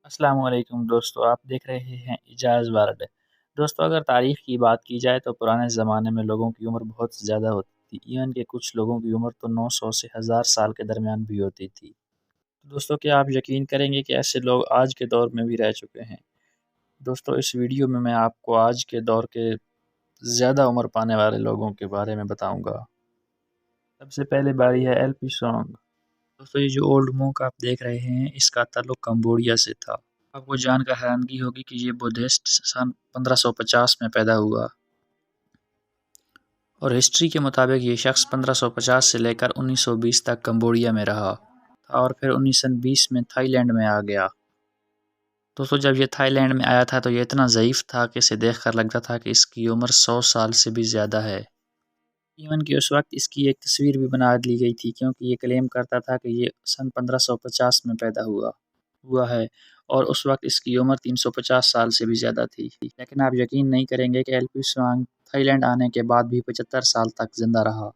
السلام علیکم دوستو، آپ دیکھ رہے ہیں اعجاز ورلڈ۔ دوستو، اگر تاریخ کی بات کی جائے تو پرانے زمانے میں لوگوں کی عمر بہت زیادہ ہوتی تھی، ایون کہ کچھ لوگوں کی عمر تو 900 سے 1000 سال کے درمیان بھی ہوتی تھی۔ دوستو، کیا آپ یقین کریں گے کہ ایسے لوگ آج کے دور میں بھی رہ چکے ہیں؟ دوستو، اس ویڈیو میں آپ کو آج کے دور کے زیادہ عمر پانے والے لوگوں کے بارے میں بتاؤں گا۔ سب سے پہلے باری ہے ایل پی سونگ۔ دوستو، یہ جو اولڈ مونک آپ دیکھ رہے ہیں اس کا تعلق کمبوڈیا سے تھا۔ آپ کو جان کر حیرانگی ہوگی کہ یہ بدھسٹ سن 1550 میں پیدا ہوا، اور ہسٹری کے مطابق یہ شخص 1550 سے لے کر 1920 تک کمبوڈیا میں رہا تھا، اور پھر 1920 میں تھائی لینڈ میں آ گیا۔ دوستو، جب یہ تھائی لینڈ میں آیا تھا تو یہ اتنا ضعیف تھا کہ اسے دیکھ کر لگتا تھا کہ اس کی عمر 100 سال سے بھی زیادہ ہے۔ ایون کہ اس وقت اس کی ایک تصویر بھی بنا لی گئی تھی، کیونکہ یہ کلیم کرتا تھا کہ یہ سن 1550 میں پیدا ہوا ہے، اور اس وقت اس کی عمر 350 سال سے بھی زیادہ تھی۔ لیکن آپ یقین نہیں کریں گے کہ ایل پی سوانگ تھائی لینڈ آنے کے بعد بھی 75 سال تک زندہ رہا۔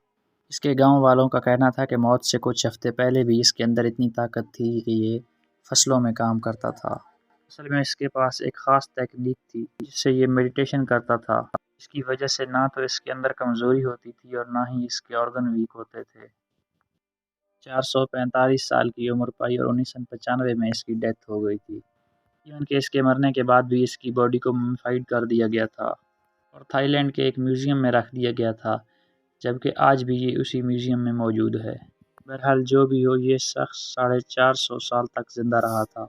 اس کے گاؤں والوں کا کہنا تھا کہ موت سے کچھ ہفتے پہلے بھی اس کے اندر اتنی طاقت تھی کہ یہ فصلوں میں کام کرتا تھا۔ اصل میں اس کے پاس ایک خاص تکنیک تھی جس سے یہ میڈیٹیشن کرتا تھا۔ اس کی وجہ سے نہ تو اس کے اندر کمزوری ہوتی تھی اور نہ ہی اس کے آرگن ویک ہوتے تھے۔ 445 سال کی عمر پائی اور 1995 میں اس کی ڈیتھ ہو گئی تھی۔ ایون کہ اس کے مرنے کے بعد بھی اس کی باڈی کو ممفائڈ کر دیا گیا تھا اور تھائی لینڈ کے ایک میوزیم میں رکھ دیا گیا تھا، جبکہ آج بھی یہ اسی میوزیم میں موجود ہے۔ بہرحال جو بھی ہو، یہ شخص 450 سال تک زندہ رہا تھا۔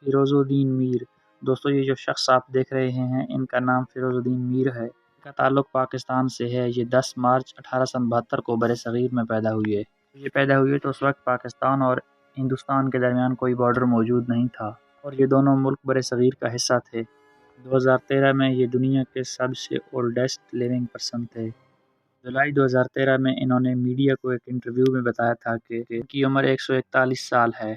فیروز الدین میر۔ دوستو، یہ جو شخص آپ دیکھ رہے ہیں ان کا نام فیروز الدین میر ہے۔ ان کا تعلق پاکستان سے ہے۔ یہ 10 مارچ 1872 کو برصغیر میں پیدا ہوئے۔ یہ پیدا ہوئے تو اس وقت پاکستان اور ہندوستان کے درمیان کوئی بارڈر موجود نہیں تھا، اور یہ دونوں ملک برصغیر کا حصہ تھے۔ 2013 میں یہ دنیا کے سب سے اولڈسٹ لیونگ پرسن تھے۔ جولائی 2013 میں انہوں نے میڈیا کو ایک انٹرویو میں بتایا تھا کہ ان کی عمر 141 سال ہے۔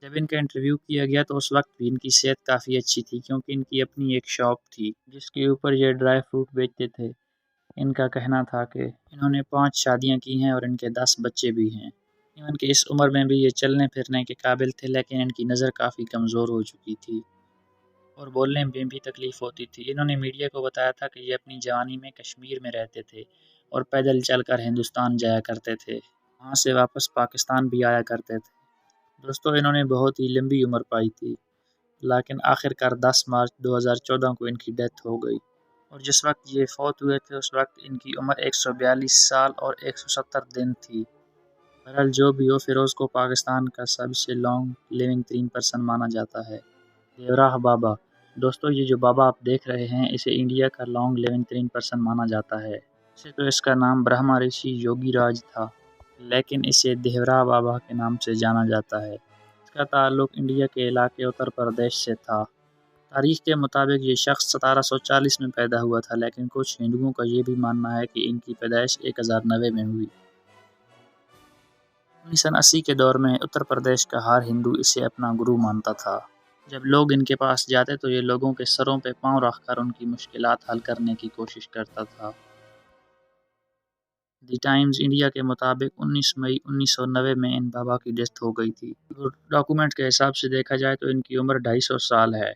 جب ان کا انٹرویو کیا گیا تو اس وقت بھی ان کی صحت کافی اچھی تھی، کیونکہ ان کی اپنی ایک شاپ تھی جس کے اوپر یہ ڈرائی فروٹ بیچتے تھے۔ ان کا کہنا تھا کہ انہوں نے 5 شادیاں کی ہیں اور ان کے 10 بچے بھی ہیں۔ ایون کہ اس عمر میں بھی یہ چلنے پھرنے کے قابل تھے، لیکن ان کی نظر کافی کمزور ہو چکی تھی اور بولنے میں بھی تکلیف ہوتی تھی۔ انہوں نے میڈیا کو بتایا تھا کہ یہ اپنی جوانی میں کشمیر میں رہتے تھے اور پیدل چل کر ہندوستان جایا کرتے تھے، وہاں سے واپس پاکستان بھی آیا کرتے تھے۔ دوستو، انہوں نے بہت ہی لمبی عمر پائی تھی، لیکن آخر کار 10 مارچ 2014 کو ان کی ڈیتھ ہو گئی، اور جس وقت یہ فوت ہوئے تھے اس وقت ان کی عمر 142 سال اور 170 دن تھی۔ بہرحال جو بھی ہو، فیروز کو پاکستان کا سب سے لانگ لیونگ ترین پرسن مانا جاتا ہے۔ دیوراہ بابا۔ دوستو، یہ جو بابا آپ دیکھ رہے ہیں اسے انڈیا کا لانگ لیونگ ترین پرسن مانا جاتا ہے۔ ویسے تو اس کا نام برہما رشی یوگی راج تھا، لیکن اسے دیوراہ بابا کے نام سے جانا جاتا ہے۔ اس کا تعلق انڈیا کے علاقے اتر پردیش سے تھا۔ تاریخ کے مطابق یہ شخص 1740 میں پیدا ہوا تھا، لیکن کچھ ہندوؤں کا یہ بھی ماننا ہے کہ ان کی پیدائش 1090 میں ہوئی۔ 1980 کے دور میں اتر پردیش کا ہر ہندو اسے اپنا گرو مانتا تھا۔ جب لوگ ان کے پاس جاتے تو یہ لوگوں کے سروں پہ پاؤں رکھ کر ان کی مشکلات حل کرنے کی کوشش کرتا تھا۔ دی ٹائمز انڈیا کے مطابق 19 مئی 1990 میں ان بابا کی ڈیتھ ہو گئی تھی۔ ڈاکومنٹ کے حساب سے دیکھا جائے تو ان کی عمر 250 سال ہے،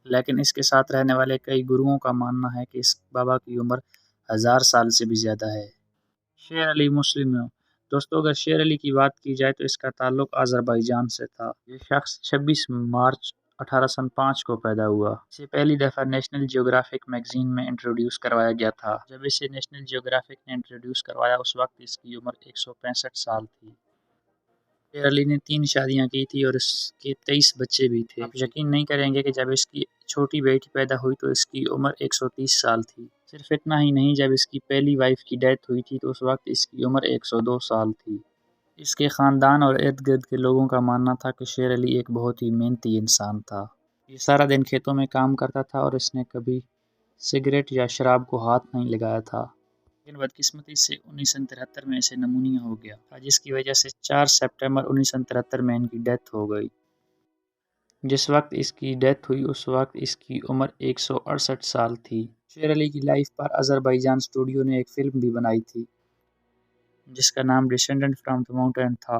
لیکن اس کے ساتھ رہنے والے کئی گروؤں کا ماننا ہے کہ اس بابا کی عمر 1000 سال سے بھی زیادہ ہے۔ شیر علی مسلم۔ دوستو، اگر شیر علی کی بات کی جائے تو اس کا تعلق آذربائیجان سے تھا۔ یہ شخص 26 مارچ 1805 کو پیدا ہوا۔ اسے پہلی دفعہ نیشنل جیوگرافک میگزین میں انٹروڈیوس کروایا گیا تھا۔ جب اسے نیشنل جیوگرافک نے انٹروڈیوس کروایا اس وقت اس کی عمر 165 سال تھی۔ شیر علی نے 3 شادیاں کی تھی اور اس کے 23 بچے بھی تھے۔ آپ یقین نہیں کریں گے کہ جب اس کی چھوٹی بیٹی پیدا ہوئی تو اس کی عمر 130 سال تھی۔ صرف اتنا ہی نہیں، جب اس کی پہلی وائف کی ڈیتھ ہوئی تھی تو اس وقت اس کی عمر 102 سال تھی۔ اس کے خاندان اور ارد گرد کے لوگوں کا ماننا تھا کہ شیر علی ایک بہت ہی محنتی انسان تھا۔ یہ سارا دن کھیتوں میں کام کرتا تھا اور اس نے کبھی سگریٹ یا شراب کو ہاتھ نہیں لگایا تھا، لیکن بدقسمتی سے 1973 میں اسے نمونیا ہو گیا تھا، جس کی وجہ سے 4 سپٹمبر 1973 میں ان کی ڈیتھ ہو گئی۔ جس وقت اس کی ڈیتھ ہوئی اس وقت اس کی عمر 168 سال تھی۔ شیر علی کی لائف پر آذربائیجان اسٹوڈیو نے ایک فلم بھی بنائی تھی جس کا نام ڈسینڈنٹ فرام دی ماؤنٹین تھا۔